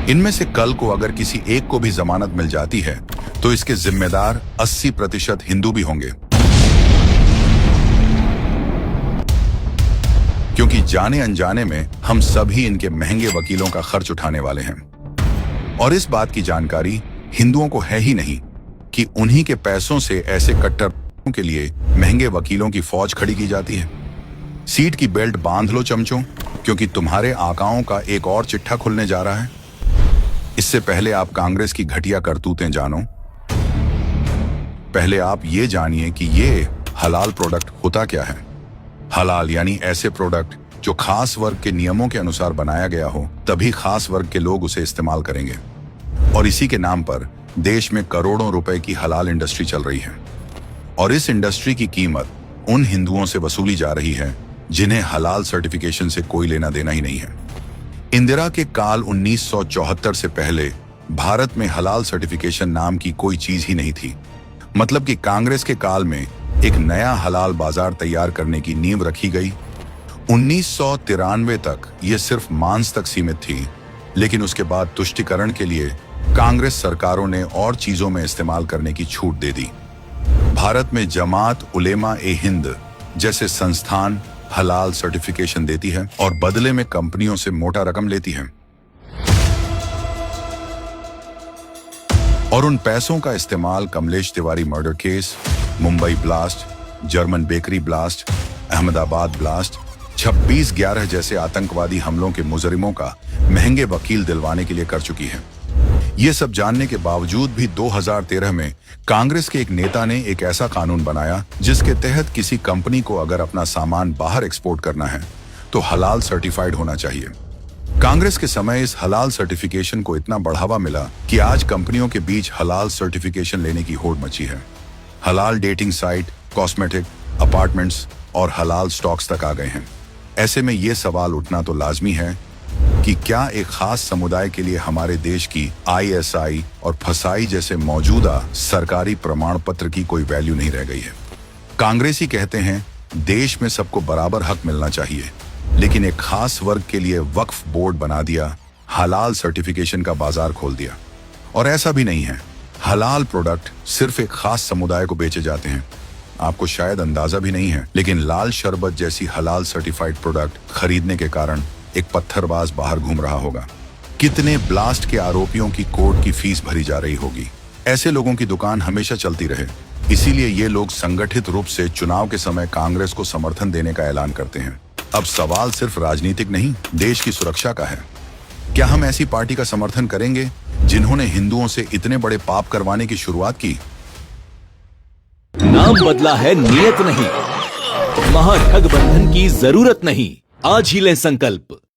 इनमें से कल को अगर किसी एक को भी जमानत मिल जाती है तो इसके जिम्मेदार 80% हिंदू भी होंगे, क्योंकि जाने अनजाने में हम सभी इनके महंगे वकीलों का खर्च उठाने वाले हैं। और इस बात की जानकारी हिंदुओं को है ही नहीं कि उन्हीं के पैसों से ऐसे कट्टर के लिए महंगे वकीलों की फौज खड़ी की जाती है। सीट की बेल्ट बांध लो चमचों, क्योंकि तुम्हारे आकाओं का एक और चिट्ठा खुलने जा रहा है। इससे पहले आप कांग्रेस की घटिया करतूतें जानो, पहले आप ये जानिए कि ये हलाल प्रोडक्ट होता क्या है। हलाल यानी ऐसे प्रोडक्ट जो खास वर्ग के नियमों के अनुसार बनाया गया हो, तभी खास वर्ग के लोग उसे इस्तेमाल करेंगे। और इसी के नाम पर देश में करोड़ों रुपए की हलाल इंडस्ट्री चल रही है। और इस इंडस्ट्री की कीमत उन हिंदुओं से वसूली जा रही है जिन्हें हलाल सर्टिफिकेशन से कोई लेना देना ही नहीं है। इंदिरा के काल 1974 से पहले भारत में हलाल सर्टिफिकेशन नाम की कोई चीज ही नहीं थी। मतलब कि कांग्रेस के काल में एक नया हलाल बाजार तैयार करने की नींव रखी गई। 1993 तक यह सिर्फ मांस तक सीमित थी, लेकिन उसके बाद तुष्टीकरण के लिए कांग्रेस सरकारों ने और चीजों में इस्तेमाल करने की छूट दे दी। भारत में जमात उलेमा ए हिंद जैसे संस्थान हलाल सर्टिफिकेशन देती है और बदले में कंपनियों से मोटा रकम लेती है, और उन पैसों का इस्तेमाल Kamlesh Tiwari murder case, Mumbai blast, German bakery blast, Ahmedabad blast, 26/11 जैसे आतंकवादी हमलों के मुजरिमों का महंगे वकील दिलवाने के लिए कर चुकी है। ये सब जानने के बावजूद भी 2013 में कांग्रेस के एक नेता ने एक ऐसा कानून बनाया जिसके तहत किसी कंपनी को अगर अपना सामान बाहर एक्सपोर्ट करना है तो हलाल सर्टिफाइड होना चाहिए। कांग्रेस के समय इस हलाल सर्टिफिकेशन को इतना बढ़ावा मिला कि आज कंपनियों के बीच हलाल सर्टिफिकेशन लेने की होड़ मची है। हलाल डेटिंग साइट, कॉस्मेटिक, अपार्टमेंट्स और हलाल स्टॉक्स तक आ गए हैं। ऐसे में ये सवाल उठना तो लाजमी है कि क्या एक खास समुदाय के लिए हमारे देश की ISI और फसाई जैसे मौजूदा सरकारी प्रमाण पत्र की कोई वैल्यू नहीं रह गई है। कांग्रेसी कहते हैं देश में सबको बराबर हक मिलना चाहिए, लेकिन एक खास वर्ग के लिए वक्फ बोर्ड बना दिया, हलाल सर्टिफिकेशन का बाजार खोल दिया। और ऐसा भी नहीं है, हलाल प्रोडक्ट सिर्फ एक खास समुदाय को बेचे जाते हैं। आपको शायद अंदाजा भी नहीं है, लेकिन लाल शरबत जैसी हलाल सर्टिफाइड प्रोडक्ट खरीदने के कारण एक पत्थरबाज बाहर घूम रहा होगा। कितने ब्लास्ट के आरोपियों की कोर्ट की फीस भरी जा रही होगी। ऐसे लोगों की दुकान हमेशा चलती रहे, इसीलिए ये लोग संगठित रूप से चुनाव के समय कांग्रेस को समर्थन देने का ऐलान करते हैं। अब सवाल सिर्फ राजनीतिक नहीं, देश की सुरक्षा का है। क्या हम ऐसी पार्टी का समर्थन करेंगे जिन्होंने हिंदुओं से इतने बड़े पाप करवाने की शुरुआत की? नाम बदला है, नियत नहीं। महागठबंधन की जरूरत नहीं। आज ही लें संकल्प।